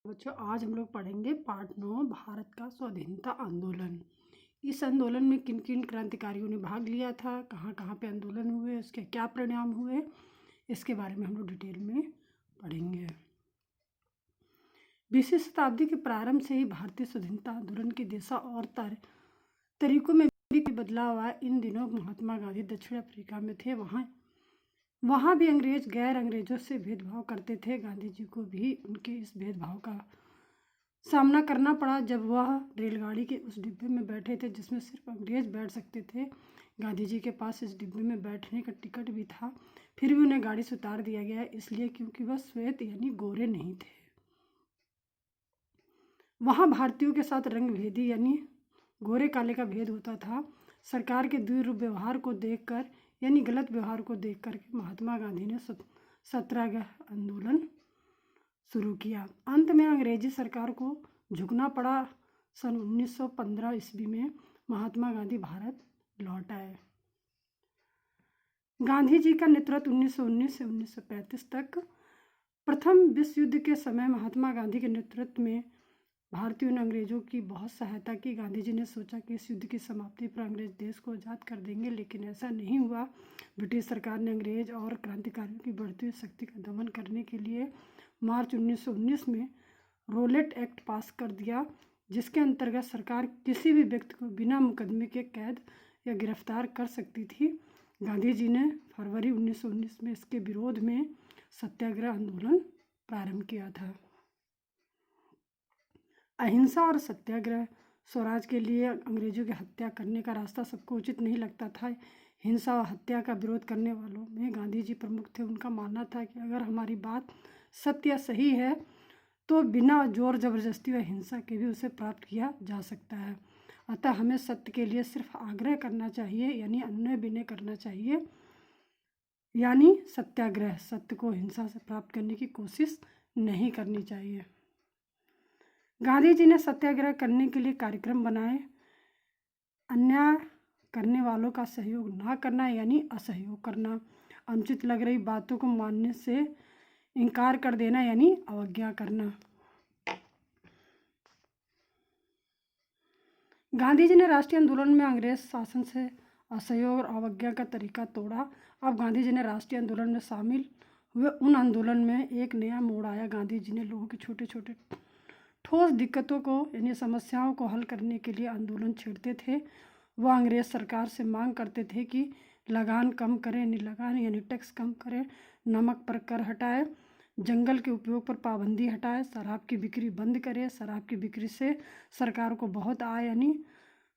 बच्चों, आज हम लोग पढ़ेंगे पार्ट 9 भारत का स्वाधीनता आंदोलन। इस आंदोलन में किन किन क्रांतिकारियों ने भाग लिया था, कहाँ कहाँ पे आंदोलन हुए, उसके क्या परिणाम हुए, इसके बारे में हम लोग डिटेल में पढ़ेंगे। 20वीं शताब्दी के प्रारंभ से ही भारतीय स्वाधीनता आंदोलन की दिशा और तरीकों में भी बदलाव आया। इन दिनों महात्मा गांधी दक्षिण अफ्रीका में थे। वहाँ भी गैर अंग्रेजों से भेदभाव करते थे। गांधी जी को भी उनके इस भेदभाव का सामना करना पड़ा जब वह रेलगाड़ी के उस डिब्बे में बैठे थे जिसमें सिर्फ अंग्रेज बैठ सकते थे। गांधी जी के पास इस डिब्बे में बैठने का टिकट भी था, फिर भी उन्हें गाड़ी से उतार दिया गया, इसलिए क्योंकि वह श्वेत यानी गोरे नहीं थे। वहाँ भारतीयों के साथ रंग भेदी यानी गोरे काले का भेद होता था। सरकार के दुर्व्यवहार को देखकर यानी गलत व्यवहार को देखकर महात्मा गांधी ने सत्याग्रह आंदोलन शुरू किया। अंत में अंग्रेजी सरकार को झुकना पड़ा। सन 1915 ईस्वी में महात्मा गांधी भारत लौट आए। गांधी जी का नेतृत्व 1919 से 1935 तक। प्रथम विश्व युद्ध के समय महात्मा गांधी के नेतृत्व में भारतीयों ने अंग्रेजों की बहुत सहायता की। गांधी जी ने सोचा कि इस युद्ध की समाप्ति पर अंग्रेज देश को आज़ाद कर देंगे, लेकिन ऐसा नहीं हुआ। ब्रिटिश सरकार ने अंग्रेज और क्रांतिकारियों की बढ़ती हुई शक्ति का दमन करने के लिए मार्च 1919 में रोलेट एक्ट पास कर दिया, जिसके अंतर्गत सरकार किसी भी व्यक्ति को बिना मुकदमे के कैद या गिरफ्तार कर सकती थी। गांधी जी ने फरवरी 1919 में इसके विरोध में सत्याग्रह आंदोलन प्रारंभ किया था। अहिंसा और सत्याग्रह स्वराज के लिए अंग्रेजों की हत्या करने का रास्ता सबको उचित नहीं लगता था। हिंसा और हत्या का विरोध करने वालों में गांधी जी प्रमुख थे। उनका मानना था कि अगर हमारी बात सत्य या सही है तो बिना जोर जबरदस्ती व हिंसा के भी उसे प्राप्त किया जा सकता है। अतः हमें सत्य के लिए सिर्फ आग्रह करना चाहिए यानी अन्याय विनय करना चाहिए, यानी सत्याग्रह। सत्य को हिंसा से प्राप्त करने की कोशिश नहीं करनी चाहिए। गांधी जी ने सत्याग्रह करने के लिए कार्यक्रम बनाए। अन्याय करने वालों का सहयोग ना करना यानी असहयोग करना, अनुचित लग रही बातों को मानने से इनकार कर देना यानी अवज्ञा करना। गांधी जी ने राष्ट्रीय आंदोलन में अंग्रेज शासन से असहयोग और अवज्ञा का तरीका तोड़ा। अब गांधी जी ने राष्ट्रीय आंदोलन में शामिल हुए। उन आंदोलन में एक नया मोड़ आया। गांधी जी ने लोगों के छोटे छोटे ठोस दिक्कतों को यानी समस्याओं को हल करने के लिए आंदोलन छेड़ते थे। वह अंग्रेज सरकार से मांग करते थे कि लगान कम करें, लगान यानी टैक्स कम करें, नमक पर कर हटाए, जंगल के उपयोग पर पाबंदी हटाए, शराब की बिक्री बंद करे। शराब की बिक्री से सरकार को बहुत आय यानी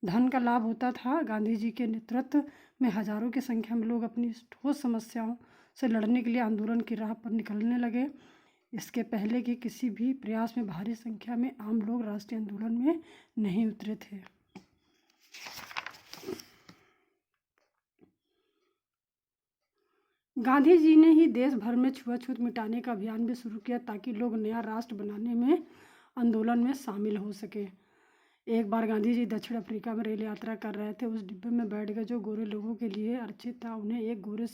धन का लाभ होता था। गांधी जी के नेतृत्व में हजारों की संख्या में लोग अपनी ठोस समस्याओं से लड़ने के लिए आंदोलन की राह पर निकलने लगे। इसके पहले के किसी भी प्रयास में भारी संख्या में आम लोग राष्ट्रीय आंदोलन में नहीं उतरे थे। गांधी जी ने ही देश भर में छुआछूत मिटाने का अभियान भी शुरू किया ताकि लोग नया राष्ट्र बनाने में आंदोलन में शामिल हो सके। एक बार गांधी जी दक्षिण अफ्रीका में रेल यात्रा कर रहे थे। उस डिब्बे में बैठ गए जो गोरे लोगों के लिए आरक्षित था। उन्हें एक गोरे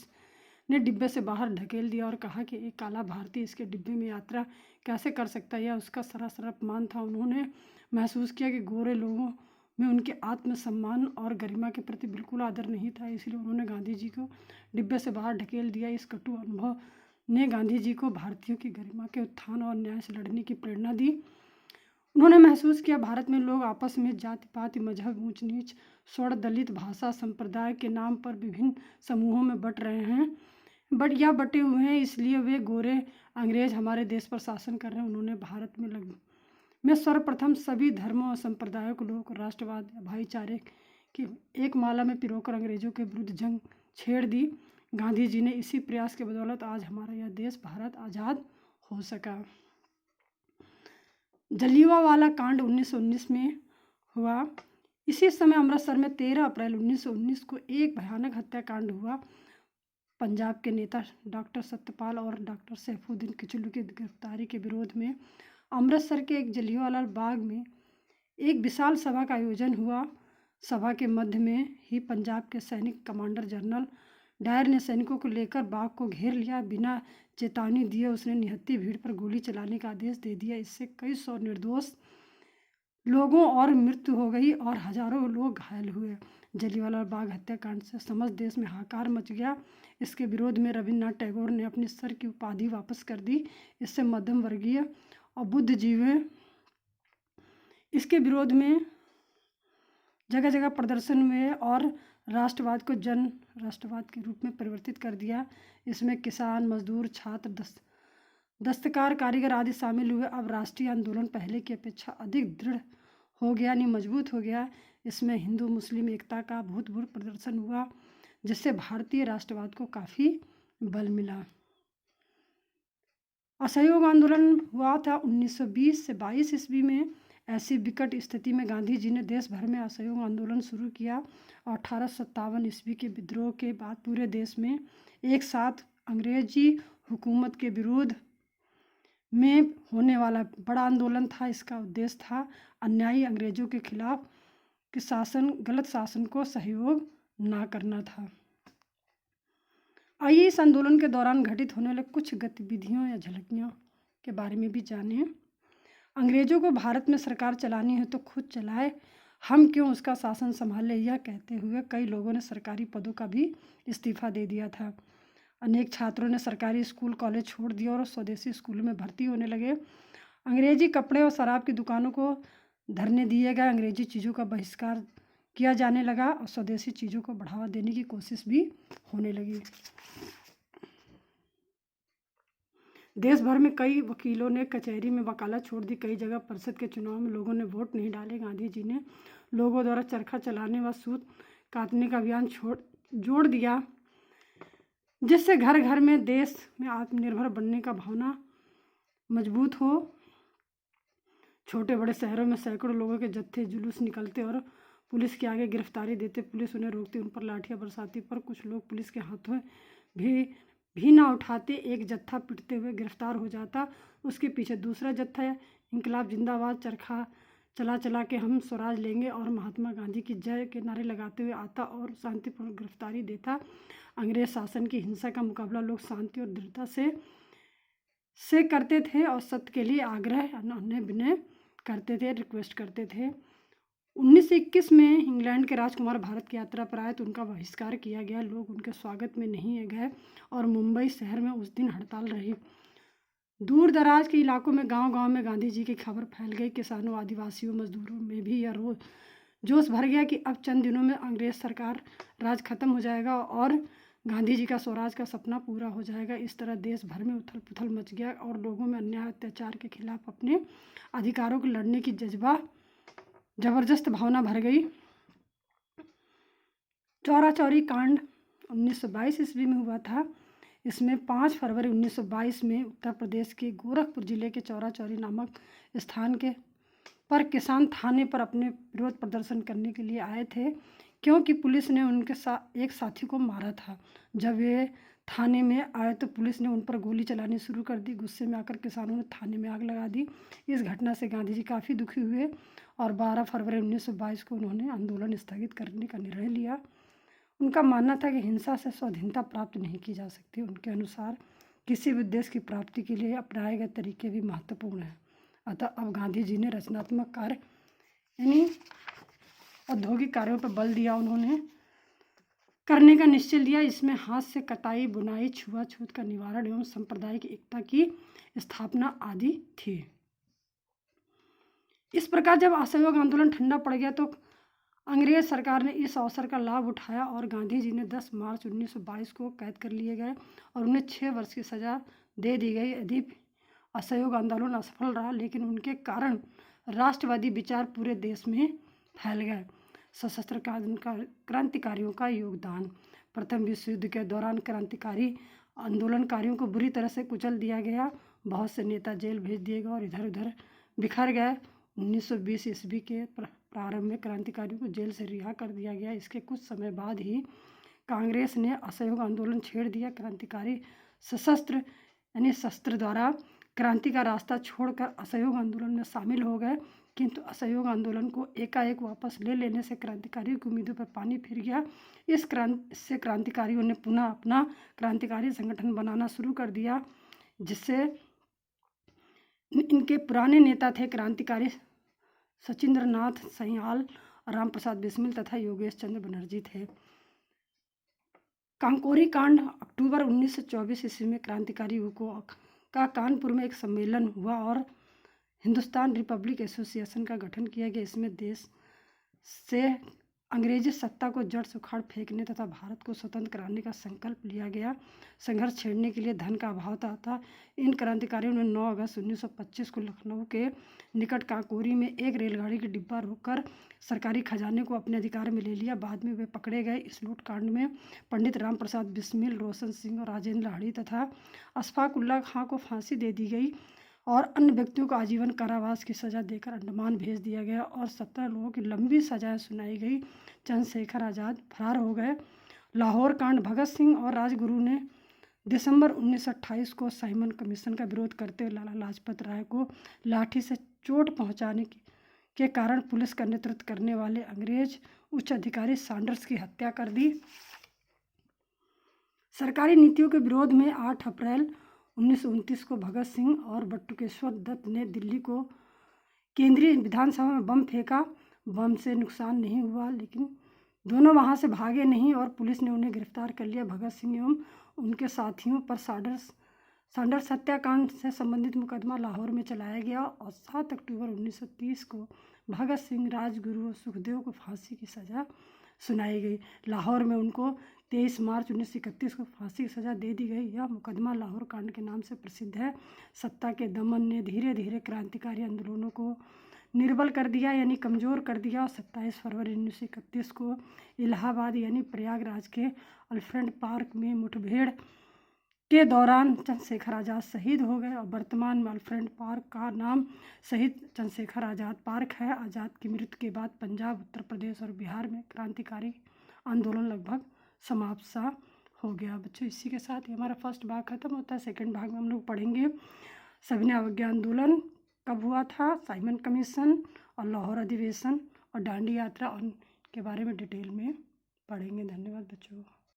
ने डिब्बे से बाहर ढकेल दिया और कहा कि एक काला भारतीय इसके डिब्बे में यात्रा कैसे कर सकता है। यह उसका सरासर अपमान था। उन्होंने महसूस किया कि गोरे लोगों में उनके आत्मसम्मान और गरिमा के प्रति बिल्कुल आदर नहीं था, इसलिए उन्होंने गांधी जी को डिब्बे से बाहर ढकेल दिया। इस कटु अनुभव ने गांधी जी को भारतीयों की गरिमा के उत्थान और न्याय से लड़ने की प्रेरणा दी। उन्होंने महसूस किया भारत में लोग आपस में जाति पाति मजहब ऊंच नीच स्वर्ण दलित भाषा संप्रदाय के नाम पर विभिन्न समूहों में बट रहे हैं बटे हुए हैं, इसलिए वे गोरे अंग्रेज हमारे देश पर शासन कर रहे हैं। उन्होंने भारत में सर्वप्रथम सभी धर्मों और संप्रदायों को लोगों को राष्ट्रवाद या भाईचारे की एक माला में पिरोकर अंग्रेजों के विरुद्ध जंग छेड़ दी। गांधी जी ने इसी प्रयास के बदौलत आज हमारा यह देश भारत आज़ाद हो सका। जलियांवाला कांड 1919 में हुआ। इसी समय अमृतसर में 13 अप्रैल 1919 को एक भयानक हत्याकांड हुआ। पंजाब के नेता डॉक्टर सत्यपाल और डॉक्टर सैफुद्दीन किचलू की गिरफ्तारी के विरोध में अमृतसर के एक जलियांवाला बाग में एक विशाल सभा का आयोजन हुआ। सभा के मध्य में ही पंजाब के सैनिक कमांडर जनरल डायर ने सैनिकों को लेकर बाग को घेर लिया। बिना चेतावनी दी, उसने निहत्थी भीड़ पर गोली चलाने का आदेश दे दिया। इससे कई सौ निर्दोष लोगों और मृत्यु हो गई और हजारों लोग घायल हुए। जलियांवाला बाग हत्याकांड से समस्त देश में हाहाकार मच गया। इसके विरोध में रविन्द्रनाथ टैगोर ने अपनी सर की उपाधि वापस कर दी। इससे मध्यम वर्गीय और बुद्धिजीवी इसके विरोध में जगह जगह प्रदर्शन हुए और राष्ट्रवाद को जन राष्ट्रवाद के रूप में परिवर्तित कर दिया। इसमें किसान, मजदूर, छात्र, दस्तकार, कारीगर आदि शामिल हुए। अब राष्ट्रीय आंदोलन पहले की अपेक्षा अधिक दृढ़ हो गया, यानी मजबूत हो गया। इसमें हिंदू मुस्लिम एकता का भूतपूर्व प्रदर्शन हुआ, जिससे भारतीय राष्ट्रवाद को काफ़ी बल मिला। असहयोग आंदोलन हुआ था 1920 से 22 ईस्वी में। ऐसी विकट स्थिति में गांधी जी ने देश भर में असहयोग आंदोलन शुरू किया और 1857 ईस्वी के विद्रोह के बाद पूरे देश में एक साथ अंग्रेजी हुकूमत के विरोध में होने वाला बड़ा आंदोलन था। इसका उद्देश्य था अन्यायी अंग्रेजों के खिलाफ गलत शासन को सहयोग ना करना था। आइए इस आंदोलन के दौरान घटित होने वाले कुछ गतिविधियों या झलकियों के बारे में भी जानें। अंग्रेजों को भारत में सरकार चलानी है तो खुद चलाए, हम क्यों उसका शासन संभाले, यह कहते हुए कई लोगों ने सरकारी पदों का भी इस्तीफा दे दिया था। अनेक छात्रों ने सरकारी स्कूल कॉलेज छोड़ दिया और स्वदेशी स्कूलों में भर्ती होने लगे। अंग्रेजी कपड़े और शराब की दुकानों को धरने दिए गए। अंग्रेजी चीज़ों का बहिष्कार किया जाने लगा और स्वदेशी चीज़ों को बढ़ावा देने की कोशिश भी होने लगी। देश भर में कई वकीलों ने कचहरी में वकालत छोड़ दी। कई जगह परिषद के चुनाव में लोगों ने वोट नहीं डाले। गांधी जी ने लोगों द्वारा चरखा चलाने व सूत काटने का अभियान जोड़ दिया, जिससे घर घर में देश में आत्मनिर्भर बनने का भावना मजबूत हो। छोटे बड़े शहरों में सैकड़ों लोगों के जत्थे जुलूस निकलते और पुलिस के आगे गिरफ्तारी देते। पुलिस उन्हें रोकती, उन पर लाठियां बरसाती, पर कुछ लोग पुलिस के हाथों भी ना उठाते। एक जत्था पिटते हुए गिरफ्तार हो जाता, उसके पीछे दूसरा जत्था इंकलाब जिंदाबाद चरखा चला चला के हम स्वराज लेंगे और महात्मा गांधी की जय के नारे लगाते हुए आता और शांतिपूर्ण गिरफ्तारी देता। अंग्रेज शासन की हिंसा का मुकाबला लोग शांति और दृढ़ता से करते थे और सत्य के लिए आग्रह विनय करते थे, रिक्वेस्ट करते थे। 1921 में इंग्लैंड के राजकुमार भारत की यात्रा पर आए तो उनका बहिष्कार किया गया। लोग उनके स्वागत में नहीं गए और मुंबई शहर में उस दिन हड़ताल रही। दूर दराज के इलाकों में गांव-गांव में गांधी जी की खबर फैल गई। किसानों, आदिवासियों, मजदूरों में भी यह जोश भर गया कि अब चंद दिनों में अंग्रेज सरकार राज खत्म हो जाएगा और गांधी जी का स्वराज का सपना पूरा हो जाएगा। इस तरह देश भर में उथल पुथल मच गया और लोगों में अन्याय अत्याचार के खिलाफ अपने अधिकारों को लड़ने की जबरदस्त भावना भर गई। चौरा चौरी कांड 1922 ईस्वी में हुआ था। इसमें 5 फरवरी 1922 में उत्तर प्रदेश के गोरखपुर जिले के चौरा चौरी नामक स्थान पर किसान थाने पर अपने विरोध प्रदर्शन करने के लिए आए थे, क्योंकि पुलिस ने उनके एक साथी को मारा था। जब वे थाने में आए तो पुलिस ने उन पर गोली चलानी शुरू कर दी। गुस्से में आकर किसानों ने थाने में आग लगा दी। इस घटना से गांधी जी काफ़ी दुखी हुए और 12 फरवरी 1922 को उन्होंने आंदोलन स्थगित करने का निर्णय लिया। उनका मानना था कि हिंसा से स्वाधीनता प्राप्त नहीं की जा सकती। उनके अनुसार किसी भी उद्देश्य की प्राप्ति के लिए अपनाए गए तरीके भी महत्वपूर्ण हैं। अतः अब गांधी जी ने रचनात्मक कार्य यानी औद्योगिक कार्यों पर बल दिया। उन्होंने करने का निश्चय लिया। इसमें हाथ से कटाई, बुनाई, छुआछूत का निवारण एवं सांप्रदायिक एकता की स्थापना आदि थी। इस प्रकार जब असहयोग आंदोलन ठंडा पड़ गया तो अंग्रेज सरकार ने इस अवसर का लाभ उठाया और गांधी जी ने 10 मार्च 1922 को कैद कर लिए गए और उन्हें 6 वर्ष की सजा दे दी गई। यदि असहयोग आंदोलन असफल रहा, लेकिन उनके कारण राष्ट्रवादी विचार पूरे देश में फैल गए। सशस्त्र क्रांतिकारियों का योगदान। प्रथम विश्व युद्ध के दौरान क्रांतिकारी आंदोलनकारियों को बुरी तरह से कुचल दिया गया। बहुत से नेता जेल भेज दिए गए और इधर उधर बिखर गए। 1920 ईस्वी के प्रारंभ में क्रांतिकारियों को जेल से रिहा कर दिया गया। इसके कुछ समय बाद ही कांग्रेस ने असहयोग आंदोलन छेड़ दिया। क्रांतिकारी शस्त्र द्वारा क्रांति का रास्ता छोड़कर असहयोग आंदोलन में शामिल हो गए, किंतु असहयोग आंदोलन को एकाएक वापस ले लेने से क्रांतिकारियों की उम्मीदों पर पानी फिर गया। इससे क्रांतिकारियों ने पुनः अपना क्रांतिकारी संगठन बनाना शुरू कर दिया जिससे इनके पुराने नेता थे क्रांतिकारी सचिंद्रनाथ सहियाल, राम प्रसाद बिस्मिल तथा योगेश चंद्र बनर्जी थे। कांकोरी कांड अक्टूबर 1924 ईस्वी में क्रांतिकारी युवकों का कानपुर में एक सम्मेलन हुआ और हिंदुस्तान रिपब्लिक एसोसिएशन का गठन किया गया। इसमें देश से अंग्रेजी सत्ता को जड़ से उखाड़ फेंकने तथा भारत को स्वतंत्र कराने का संकल्प लिया गया। संघर्ष छेड़ने के लिए धन का अभाव था। इन क्रांतिकारियों ने 9 अगस्त 1925 को लखनऊ के निकट कांकोरी में एक रेलगाड़ी का डिब्बा रोककर सरकारी खजाने को अपने अधिकार में ले लिया। बाद में वे पकड़े गए। इस लूटकांड में पंडित राम प्रसाद बिस्मिल, रोशन सिंह और राजेंद्र लाहिड़ी तथा अशफाक उल्ला खां को फांसी दे दी गई और अन्य व्यक्तियों को आजीवन कारावास की सज़ा देकर अंडमान भेज दिया गया और 17 लोगों की लंबी सजाएं सुनाई गई। चंद्रशेखर आज़ाद फरार हो गए। लाहौर कांड भगत सिंह और राजगुरु ने दिसंबर 1928 को साइमन कमीशन का विरोध करते हुए लाला लाजपत राय को लाठी से चोट पहुंचाने के कारण पुलिस का नेतृत्व करने वाले अंग्रेज उच्च अधिकारी सैंडर्स की हत्या कर दी। सरकारी नीतियों के विरोध में 8 अप्रैल 1929 को भगत सिंह और बटुकेश्वर दत्त ने दिल्ली को केंद्रीय विधानसभा में बम फेंका। बम से नुकसान नहीं हुआ, लेकिन दोनों वहां से भागे नहीं और पुलिस ने उन्हें गिरफ्तार कर लिया। भगत सिंह एवं उनके साथियों पर सैंडर्स हत्याकांड से संबंधित मुकदमा लाहौर में चलाया गया और 7 अक्टूबर 1930 को भगत सिंह, राजगुरु और सुखदेव को फांसी की सज़ा सुनाई गई। लाहौर में उनको 23 मार्च 1931 को फांसी की सज़ा दे दी गई। यह मुकदमा लाहौर कांड के नाम से प्रसिद्ध है। सत्ता के दमन ने धीरे धीरे क्रांतिकारी आंदोलनों को निर्बल कर दिया, यानी कमज़ोर कर दिया। 27 फरवरी 1931 को इलाहाबाद यानी प्रयागराज के अल्फ्रेड पार्क में मुठभेड़ के दौरान चंद्रशेखर आज़ाद शहीद हो गए और वर्तमान में अल्फ्रेड पार्क का नाम शहीद चंद्रशेखर आज़ाद पार्क है। आज़ाद की मृत्यु के बाद पंजाब, उत्तर प्रदेश और बिहार में क्रांतिकारी आंदोलन लगभग समाप्त सा हो गया। बच्चों, इसी के साथ ही हमारा फर्स्ट भाग खत्म होता है। सेकंड भाग में हम लोग पढ़ेंगे सविनय अवज्ञा आंदोलन कब हुआ था, साइमन कमीशन और लाहौर अधिवेशन और दांडी यात्रा, और के बारे में डिटेल में पढ़ेंगे। धन्यवाद बच्चों।